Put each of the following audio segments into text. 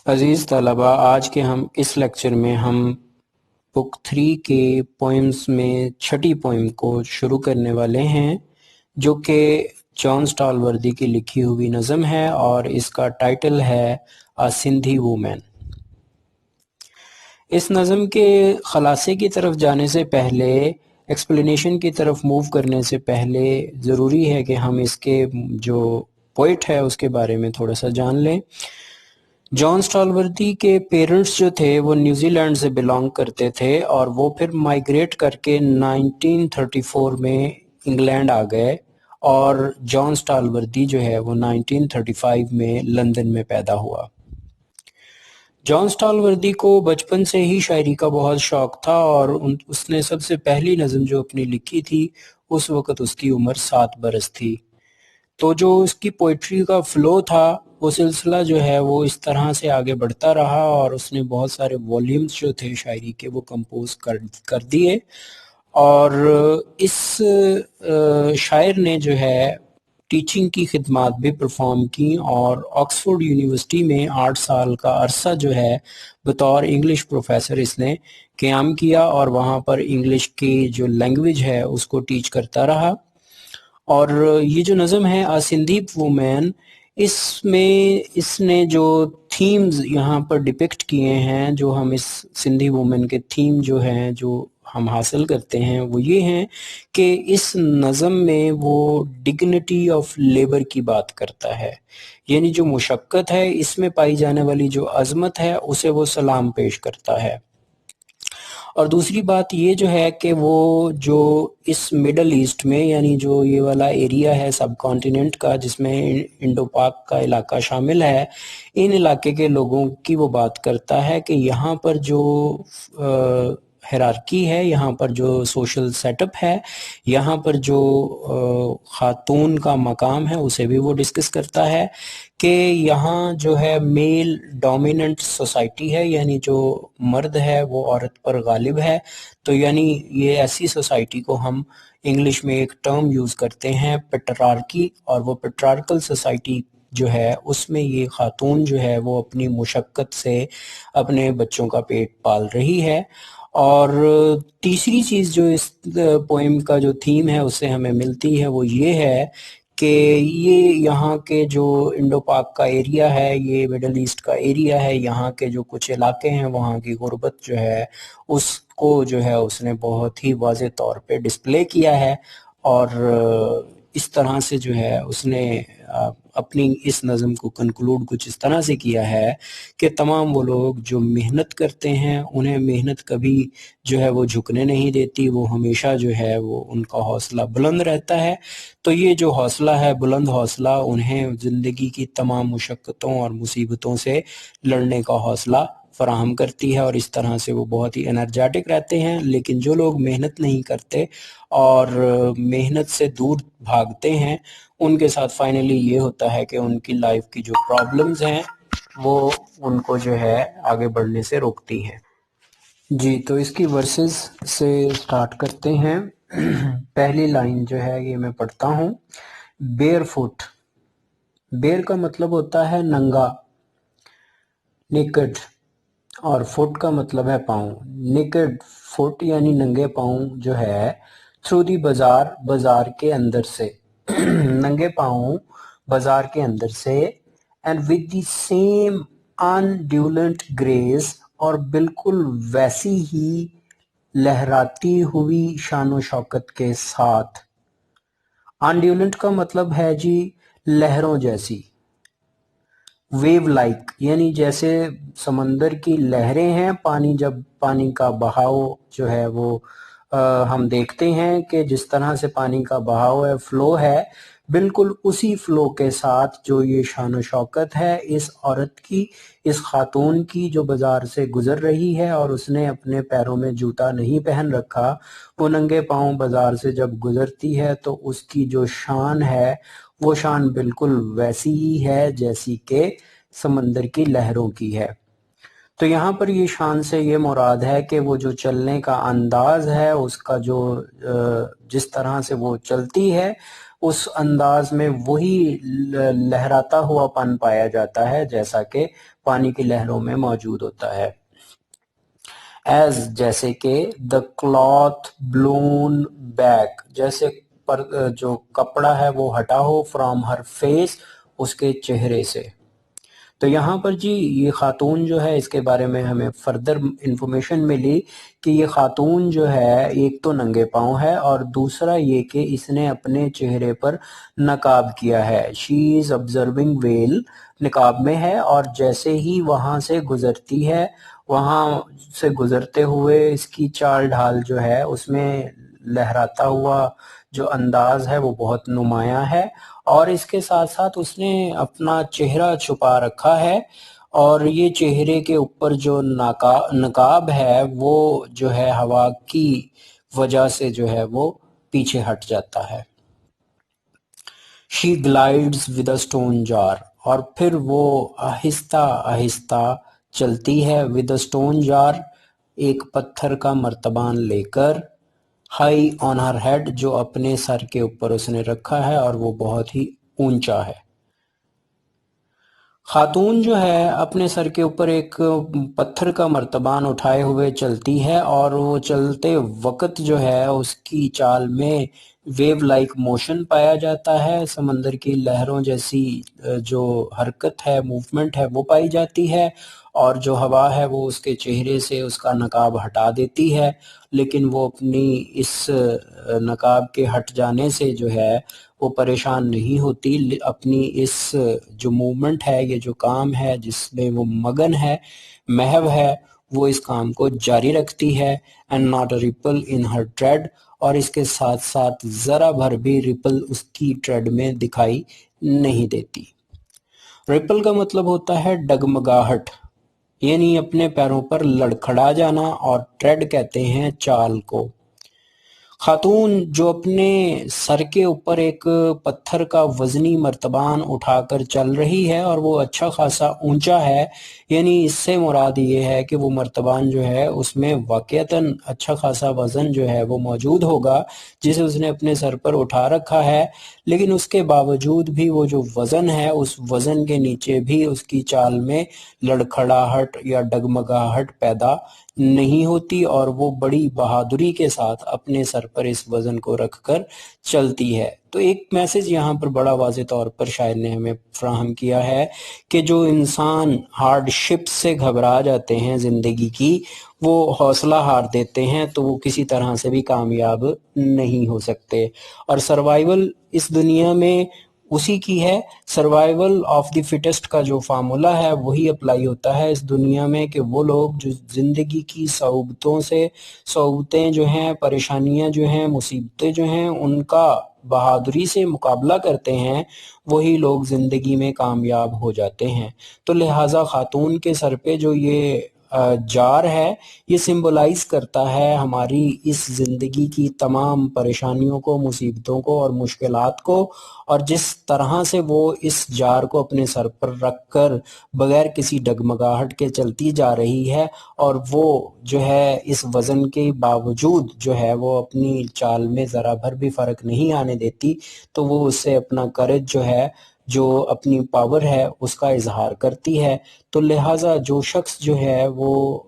عزیز طلبہ، آج کے اس لیکچر میں ہم بک 3 کے پوئمز میں چھٹی پوئم کو شروع کرنے والے ہیں، جو کہ جان سٹالوردی کی لکھی ہوئی نظم ہے اور اس کا ٹائٹل ہے "A سندھی وومن"۔ اس نظم کے خلاصے کی طرف جانے سے پہلے، ایکسپلینیشن کی طرف موو کرنے سے پہلے ضروری ہے کہ ہم اس کے جو پوئٹ ہے اس کے بارے میں تھوڑا سا جان لیں۔ جان سٹالوردی کے پیرنٹس جو تھے وہ نیوزی لینڈ سے بلانگ کرتے تھے، اور وہ پھر مائیگریٹ کر کے 1934 میں انگلینڈ آ گئے، اور جان سٹالوردی جو ہے وہ 1935 میں لندن میں پیدا ہوا۔ جان سٹالوردی کو بچپن سے ہی شاعری کا بہت شوق تھا، اور اس نے سب سے پہلی نظم جو اپنی لکھی تھی اس وقت اس کی عمر 7 برس تھی۔ تو جو اس کی پوئٹری کا فلو تھا، وہ سلسلہ جو ہے وہ اس طرح سے آگے بڑھتا رہا، اور اس نے بہت سارے والیومز جو تھے شاعری کے وہ کمپوز کر دیے، اور اس شاعر نے جو ہے ٹیچنگ کی خدمات بھی پرفارم کی، اور آکسفورڈ یونیورسٹی میں 8 سال کا عرصہ جو ہے بطور انگلش پروفیسر اس نے قیام کیا، اور وہاں پر انگلش کی جو لینگویج ہے اس کو ٹیچ کرتا رہا۔ اور یہ جو نظم ہے "A سندھی وومن", اس میں اس نے جو تھیمز یہاں پر ڈپکٹ کیے ہیں، جو ہم اس سندھی وومن کے تھیم جو ہیں جو ہم حاصل کرتے ہیں، وہ یہ ہیں کہ اس نظم میں وہ ڈگنیٹی آف لیبر کی بات کرتا ہے، یعنی جو مشقت ہے اس میں پائی جانے والی جو عظمت ہے اسے وہ سلام پیش کرتا ہے۔ اور دوسری بات یہ جو ہے کہ وہ جو اس مڈل ایسٹ میں، یعنی جو یہ والا ایریا ہے سب کانٹیننٹ کا جس میں انڈو پاک کا علاقہ شامل ہے، ان علاقے کے لوگوں کی وہ بات کرتا ہے کہ یہاں پر جو ہیرارکی ہے، یہاں پر جو سوشل سیٹ اپ ہے، یہاں پر جو خاتون کا مقام ہے اسے بھی وہ ڈسکس کرتا ہے کہ یہاں جو ہے میل ڈومیننٹ سوسائٹی ہے، یعنی جو مرد ہے وہ عورت پر غالب ہے۔ تو یعنی یہ ایسی سوسائٹی کو ہم انگلش میں ایک ٹرم یوز کرتے ہیں پیٹرارکی، اور وہ پیٹرارکل سوسائٹی جو ہے اس میں یہ خاتون جو ہے وہ اپنی مشقت سے اپنے بچوں کا پیٹ پال رہی ہے۔ اور تیسری چیز جو اس پوئم کا جو تھیم ہے اس سے ہمیں ملتی ہے وہ یہ ہے کہ یہ یہاں کے جو انڈو پاک کا ایریا ہے، یہ مڈل ایسٹ کا ایریا ہے، یہاں کے جو کچھ علاقے ہیں وہاں کی غربت جو ہے اس کو جو ہے اس نے بہت ہی واضح طور پہ ڈسپلے کیا ہے، اور اس طرح سے جو ہے اس نے اپنی اس نظم کو کنکلوڈ کچھ اس طرح سے کیا ہے کہ تمام وہ لوگ جو محنت کرتے ہیں انہیں محنت کبھی جو ہے وہ جھکنے نہیں دیتی، وہ ہمیشہ جو ہے وہ ان کا حوصلہ بلند رہتا ہے۔ تو یہ جو حوصلہ ہے، بلند حوصلہ، انہیں زندگی کی تمام مشقتوں اور مصیبتوں سے لڑنے کا حوصلہ فراہم کرتی ہے، اور اس طرح سے وہ بہت ہی انرجیٹک رہتے ہیں۔ لیکن جو لوگ محنت نہیں کرتے اور محنت سے دور بھاگتے ہیں، ان کے ساتھ فائنلی یہ ہوتا ہے کہ ان کی لائف کی جو پرابلمز ہیں وہ ان کو جو ہے آگے بڑھنے سے روکتی ہیں۔ جی، تو اس کی ورسز سے سٹارٹ کرتے ہیں۔ پہلی لائن جو ہے یہ میں پڑھتا ہوں۔ بیئر فٹ، بیئر کا مطلب ہوتا ہے ننگا، نیکڈ، اور فٹ کا مطلب ہے پاؤں۔ نیکڈ فٹ یعنی ننگے پاؤں جو ہے، تھرو دی بازار، بازار کے اندر سے، ننگے پاؤں بازار کے اندر سے، and with the same indolent grace, اور بالکل ویسی ہی لہراتی ہوئی شان و شوکت کے ساتھ۔ انڈیولنٹ کا مطلب ہے جی لہروں جیسی، ویو لائک، یعنی جیسے سمندر کی لہریں ہیں، پانی جب پانی کا بہاؤ جو ہے وہ ہم دیکھتے ہیں کہ جس طرح سے پانی کا بہاؤ ہے، فلو ہے، بالکل اسی فلو کے ساتھ جو یہ شان و شوکت ہے اس عورت کی، اس خاتون کی جو بازار سے گزر رہی ہے اور اس نے اپنے پیروں میں جوتا نہیں پہن رکھا، وہ ننگے پاؤں بازار سے جب گزرتی ہے تو اس کی جو شان ہے وہ شان بالکل ویسی ہی ہے جیسی کہ سمندر کی لہروں کی ہے۔ تو یہاں پر یہ شان سے یہ مراد ہے کہ وہ جو چلنے کا انداز ہے، اس کا جو جس طرح سے وہ چلتی ہے اس انداز میں وہی لہراتا ہوا پن پایا جاتا ہے جیسا کہ پانی کی لہروں میں موجود ہوتا ہے. ایز جیسے کہ the cloth blown back، جیسے جو کپڑا ہے وہ ہٹا ہو from her face، اس کے چہرے سے. تو یہاں پر جی یہ خاتون جو ہے اس کے بارے میں ہمیں فردر انفارمیشن ملی کہ یہ خاتون جو ہے ایک تو ننگے پاؤں ہے اور دوسرا یہ کہ اس نے اپنے چہرے پر نقاب کیا ہے. شی از observing ویل نقاب میں ہے، اور جیسے ہی وہاں سے گزرتی ہے، وہاں سے گزرتے ہوئے اس کی چال ڈھال جو ہے اس میں لہراتا ہوا جو انداز ہے وہ بہت نمایاں ہے، اور اس کے ساتھ ساتھ اس نے اپنا چہرہ چھپا رکھا ہے، اور یہ چہرے کے اوپر جو نقاب ہے وہ جو ہے ہوا کی وجہ سے جو ہے وہ پیچھے ہٹ جاتا ہے. She glides with a stone jar، اور پھر وہ آہستہ آہستہ چلتی ہے with a stone jar، ایک پتھر کا مرتبان لے کر، high on her head، جو اپنے سر کے اوپر اس نے رکھا ہے اور وہ بہت ہی اونچا ہے. خاتون جو ہے اپنے سر کے اوپر ایک پتھر کا مرتبان اٹھائے ہوئے چلتی ہے، اور وہ چلتے وقت جو ہے اس کی چال میں ویو لائک موشن پایا جاتا ہے، سمندر کی لہروں جیسی جو حرکت ہے، موومنٹ ہے وہ پائی جاتی ہے، اور جو ہوا ہے وہ اس کے چہرے سے اس کا نقاب ہٹا دیتی ہے، لیکن وہ اپنی اس نقاب کے ہٹ جانے سے جو ہے وہ پریشان نہیں ہوتی، اپنی اس جو موومنٹ ہے، یہ جو کام ہے جس میں وہ مگن ہے، محو ہے، وہ اس کام کو جاری رکھتی ہے. and not a ripple in her tread، اور اس کے ساتھ ساتھ ذرا بھر بھی ریپل اس کی ٹریڈ میں دکھائی نہیں دیتی. ریپل کا مطلب ہوتا ہے ڈگمگاہٹ، یعنی اپنے پیروں پر لڑکھڑا جانا، اور ٹریڈ کہتے ہیں چال کو. خاتون جو اپنے سر کے اوپر ایک پتھر کا وزنی مرتبان اٹھا کر چل رہی ہے اور وہ اچھا خاصا اونچا ہے، یعنی اس سے مراد یہ ہے کہ وہ مرتبان جو ہے اس میں واقعتاً اچھا خاصا وزن جو ہے وہ موجود ہوگا جسے اس نے اپنے سر پر اٹھا رکھا ہے، لیکن اس کے باوجود بھی وہ جو وزن ہے اس وزن کے نیچے بھی اس کی چال میں لڑکھڑاہٹ یا ڈگمگاہٹ پیدا نہیں ہوتی، اور وہ بڑی بہادری کے ساتھ اپنے سر پر اس وزن کو رکھ کر چلتی ہے. تو ایک میسج یہاں پر بڑا واضح طور پر شاعر نے ہمیں فراہم کیا ہے کہ جو انسان ہارڈ شپ سے گھبرا جاتے ہیں زندگی کی، وہ حوصلہ ہار دیتے ہیں تو وہ کسی طرح سے بھی کامیاب نہیں ہو سکتے. اور سروائیول اس دنیا میں اسی کی ہے، سروائیول آف دی فٹسٹ کا جو فارمولا ہے وہی اپلائی ہوتا ہے اس دنیا میں، کہ وہ لوگ جو زندگی کی صعوبتیں جو ہیں، پریشانیاں جو ہیں، مصیبتیں جو ہیں، ان کا بہادری سے مقابلہ کرتے ہیں، وہی لوگ زندگی میں کامیاب ہو جاتے ہیں. تو لہٰذا خاتون کے سر پہ جو یہ جار ہے یہ سمبلائز کرتا ہے ہماری اس زندگی کی تمام پریشانیوں کو، مصیبتوں کو اور مشکلات کو، اور جس طرح سے وہ اس جار کو اپنے سر پر رکھ کر بغیر کسی ڈگمگاہٹ کے چلتی جا رہی ہے، اور وہ جو ہے اس وزن کے باوجود جو ہے وہ اپنی چال میں ذرا بھر بھی فرق نہیں آنے دیتی، تو وہ اس سے اپنا کرج جو ہے، جو اپنی پاور ہے اس کا اظہار کرتی ہے. تو لہٰذا جو شخص جو ہے وہ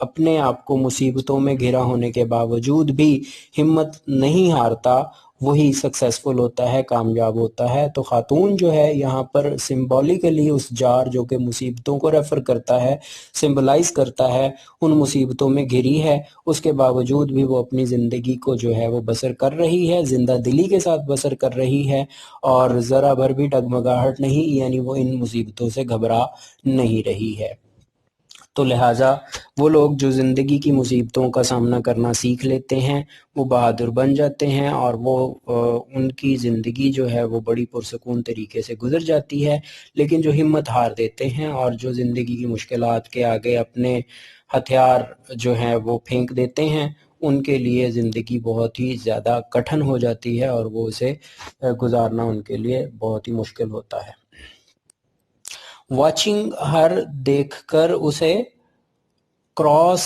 اپنے آپ کو مصیبتوں میں گھرا ہونے کے باوجود بھی ہمت نہیں ہارتا، وہی سکسیسفل ہوتا ہے، کامیاب ہوتا ہے. تو خاتون جو ہے یہاں پر سمبولیکلی اس جار جو کہ مصیبتوں کو ریفر کرتا ہے، سمبلائز کرتا ہے، ان مصیبتوں میں گھری ہے، اس کے باوجود بھی وہ اپنی زندگی کو جو ہے وہ بسر کر رہی ہے، زندہ دلی کے ساتھ بسر کر رہی ہے، اور ذرا بھر بھی ڈگمگاہٹ نہیں، یعنی وہ ان مصیبتوں سے گھبرا نہیں رہی ہے. تو لہٰذا وہ لوگ جو زندگی کی مصیبتوں کا سامنا کرنا سیکھ لیتے ہیں وہ بہادر بن جاتے ہیں، اور وہ ان کی زندگی جو ہے وہ بڑی پرسکون طریقے سے گزر جاتی ہے. لیکن جو ہمت ہار دیتے ہیں اور جو زندگی کی مشکلات کے آگے اپنے ہتھیار جو ہیں وہ پھینک دیتے ہیں، ان کے لیے زندگی بہت ہی زیادہ کٹھن ہو جاتی ہے، اور وہ اسے گزارنا ان کے لیے بہت ہی مشکل ہوتا ہے. واچنگ ہر دیکھ کر اسے کراس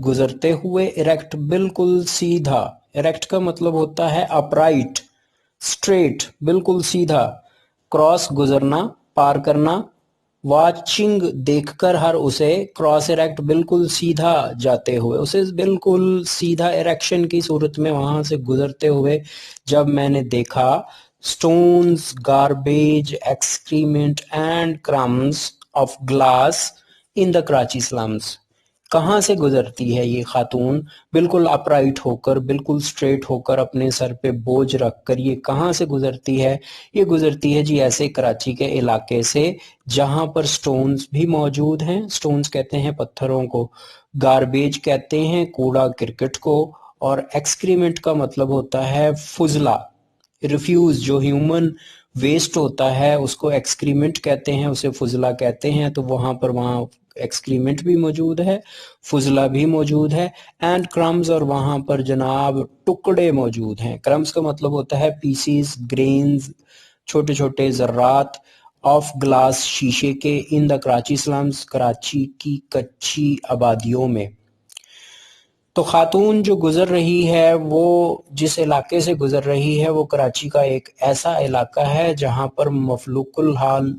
گزرتے ہوئے، ایریکٹ بالکل سیدھا، اریکٹ کا مطلب ہوتا ہے اپرائٹ، اسٹریٹ، بالکل سیدھا. کراس گزرنا، پار کرنا. واچنگ دیکھ کر ہر اسے، کراس اریکٹ بالکل سیدھا جاتے ہوئے، اسے بالکل سیدھا اریکشن کی صورت میں وہاں سے گزرتے ہوئے جب میں نے دیکھا. Stones, garbage, excrement and crumbs of glass in the Karachi slums. کہاں سے گزرتی ہے یہ خاتون؟ بالکل اپرائٹ ہو کر، بالکل سٹریٹ ہو کر، اپنے سر پہ بوجھ رکھ کر. یہ کہاں سے گزرتی ہے؟ یہ گزرتی ہے جی ایسے کراچی کے علاقے سے جہاں پر سٹونز بھی موجود ہیں. سٹونز کہتے ہیں پتھروں کو، گاربیج کہتے ہیں کوڑا کرکٹ کو، اور ایکسکریمنٹ کا مطلب ہوتا ہے فضلہ، ریفیوز. جو ہیومن ویسٹ ہوتا ہے اس کو ایکسکریمنٹ کہتے ہیں، اسے فضلہ کہتے ہیں. تو وہاں ایکسکریمنٹ بھی موجود ہے، فضلہ بھی موجود ہے. اینڈ کرمز، اور وہاں پر جناب ٹکڑے موجود ہیں. کرمز کا مطلب ہوتا ہے پیسیز، گرینز، چھوٹے چھوٹے ذرات. آف گلاس، شیشے کے. ان دا کراچی سلمز، کراچی کی کچی آبادیوں میں. تو خاتون جو گزر رہی ہے، وہ جس علاقے سے گزر رہی ہے وہ کراچی کا ایک ایسا علاقہ ہے جہاں پر مفلوق الحال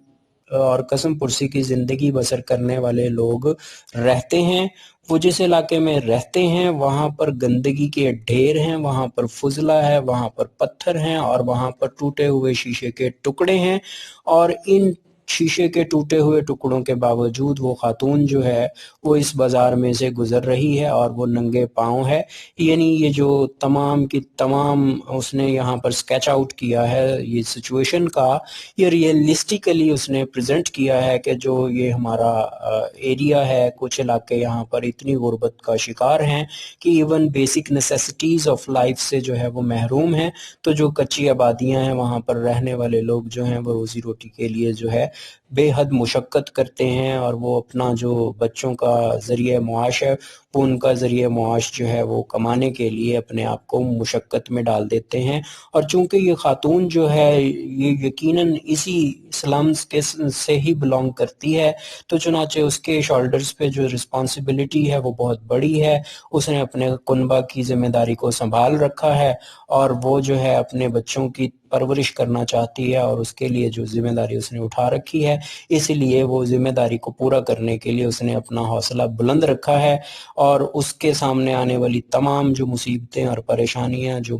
اور قسم پرسی کی زندگی بسر کرنے والے لوگ رہتے ہیں. وہ جس علاقے میں رہتے ہیں وہاں پر گندگی کے ڈھیر ہیں، وہاں پر فضلہ ہے، وہاں پر پتھر ہیں، اور وہاں پر ٹوٹے ہوئے شیشے کے ٹکڑے ہیں. اور ان شیشے کے ٹوٹے ہوئے ٹکڑوں کے باوجود وہ خاتون جو ہے وہ اس بازار میں سے گزر رہی ہے اور وہ ننگے پاؤں ہے. یعنی یہ جو تمام کی تمام اس نے یہاں پر سکیچ آؤٹ کیا ہے یہ سچویشن کا، یہ ریئلسٹیکلی اس نے پریزنٹ کیا ہے کہ جو یہ ہمارا ایریا ہے، کچھ علاقے یہاں پر اتنی غربت کا شکار ہیں کہ even basic necessities of life سے جو ہے وہ محروم ہیں. تو جو کچی آبادیاں ہیں وہاں پر رہنے والے لوگ جو ہیں وہ روزی روٹی کے لیے جو ہے بے حد مشقت کرتے ہیں، اور وہ اپنا جو بچوں کا ذریعہ معاش ہے وہ ان کا ذریعہ معاش جو ہے وہ کمانے کے لیے اپنے آپ کو مشقت میں ڈال دیتے ہیں. اور چونکہ یہ خاتون جو ہے یہ یقیناً اسی سلمز کے سے ہی بلانگ کرتی ہے، تو چنانچہ اس کے شولڈرز پہ جو رسپانسبلٹی ہے وہ بہت بڑی ہے. اس نے اپنے کنبہ کی ذمہ داری کو سنبھال رکھا ہے، اور وہ جو ہے اپنے بچوں کی پرورش کرنا چاہتی ہے، اور اس کے لیے جو ذمہ داری اس نے اٹھا رکھی ہے اس لیے وہ ذمہ داری کو پورا کرنے کے لیے اس نے اپنا حوصلہ بلند رکھا ہے. اور اس کے سامنے آنے والی تمام جو مصیبتیں اور پریشانیاں، جو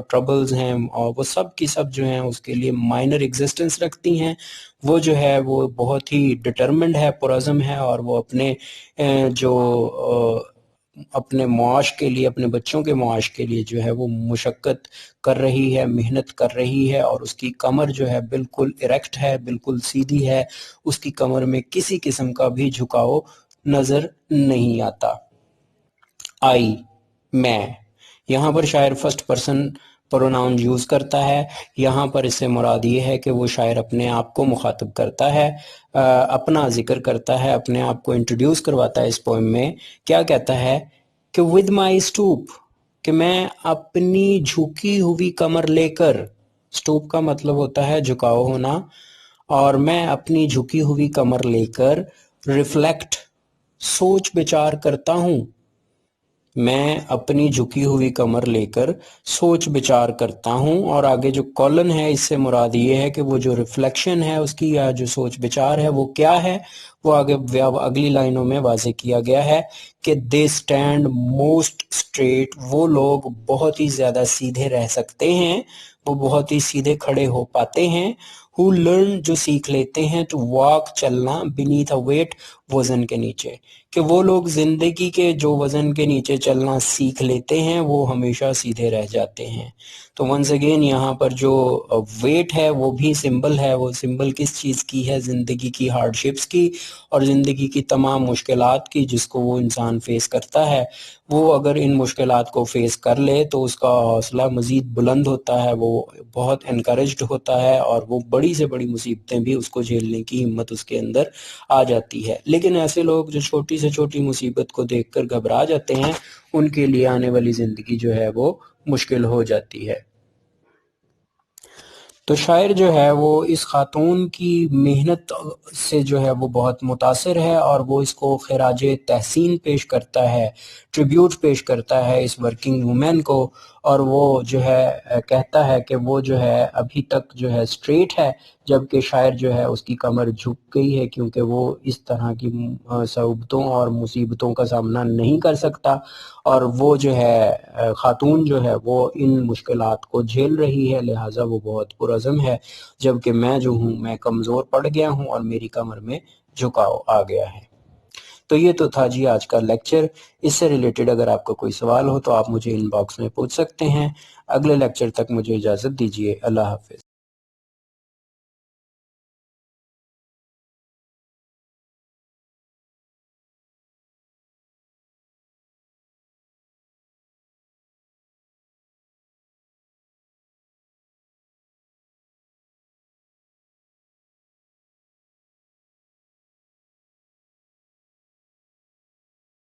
ٹربلز ہیں، اور وہ سب کی سب جو ہیں اس کے لیے مائنر ایگزسٹنس رکھتی ہیں. وہ جو ہے وہ بہت ہی ڈٹرمنڈ ہے، پرعزم ہے، اور وہ اپنے جو اپنے معاش کے لیے، اپنے بچوں کے معاش کے لیے جو ہے وہ مشقت کر رہی ہے، محنت کر رہی ہے. اور اس کی کمر جو ہے بالکل اریکٹ ہے، بالکل سیدھی ہے، اس کی کمر میں کسی قسم کا بھی جھکاؤ نظر نہیں آتا. آئی، میں. یہاں پر شاعر فرسٹ پرسن پروناؤن یوز کرتا ہے. یہاں پر اس سے مراد یہ ہے کہ وہ شاعر اپنے آپ کو مخاطب کرتا ہے، اپنا ذکر کرتا ہے، اپنے آپ کو انٹروڈیوس کرواتا ہے اس پوئم میں. کیا کہتا ہے کہ with my stoop، کہ میں اپنی جھکی ہوئی کمر لے کر. سٹوپ کا مطلب ہوتا ہے جھکاؤ ہونا، اور میں اپنی جھکی ہوئی کمر لے کر ریفلیکٹ، سوچ بچار کرتا ہوں. میں اپنی جھکی ہوئی کمر لے کر سوچ بچار کرتا ہوں. اور آگے جو کولن ہے اس سے مراد یہ ہے کہ وہ جو ریفلیکشن ہے اس کی، یا جو سوچ بچار ہے وہ کیا ہے، وہ آگے اگلی لائنوں میں واضح کیا گیا ہے کہ they stand most straight، وہ لوگ بہت ہی زیادہ سیدھے رہ سکتے ہیں، وہ بہت ہی سیدھے کھڑے ہو پاتے ہیں. who learn، جو سیکھ لیتے ہیں to walk، چلنا beneath a weight، وزن کے نیچے. کہ وہ لوگ زندگی کے جو وزن کے نیچے چلنا سیکھ لیتے ہیں وہ ہمیشہ سیدھے رہ جاتے ہیں. تو ونس اگین یہاں پر جو ویٹ ہے وہ بھی سمبل ہے. وہ سمبل کس چیز کی ہے؟ زندگی کی ہارڈ شپس کی اور زندگی کی تمام مشکلات کی جس کو وہ انسان فیس کرتا ہے. وہ اگر ان مشکلات کو فیس کر لے تو اس کا حوصلہ مزید بلند ہوتا ہے، وہ بہت انکریجڈ ہوتا ہے، اور وہ بڑی سے بڑی مصیبتیں بھی اس کو جھیلنے کی ہمت اس کے اندر آ جاتی ہے. لیکن ایسے لوگ جو چھوٹی سے چھوٹی مصیبت کو دیکھ کر گھبرا جاتے ہیں ان کے لیے آنے والی زندگی جو ہے وہ مشکل ہو جاتی ہے. تو شاعر جو ہے وہ اس خاتون کی محنت سے جو ہے وہ بہت متاثر ہے، اور وہ اس کو خراج تحسین پیش کرتا ہے، ٹریبیوٹ پیش کرتا ہے اس ورکنگ وومن کو، اور وہ جو ہے کہتا ہے کہ وہ جو ہے ابھی تک جو ہے اسٹریٹ ہے، جبکہ شاعر جو ہے اس کی کمر جھک گئی ہے، کیونکہ وہ اس طرح کی صعوبتوں اور مصیبتوں کا سامنا نہیں کر سکتا، اور وہ جو ہے خاتون جو ہے وہ ان مشکلات کو جھیل رہی ہے، لہٰذا وہ بہت پرعزم ہے، جبکہ میں جو ہوں میں کمزور پڑ گیا ہوں اور میری کمر میں جھکاؤ آ گیا ہے۔ تو یہ تو تھا جی آج کا لیکچر۔ اس سے ریلیٹڈ اگر آپ کا کوئی سوال ہو تو آپ مجھے ان باکس میں پوچھ سکتے ہیں۔ اگلے لیکچر تک مجھے اجازت دیجیے۔ اللہ حافظ۔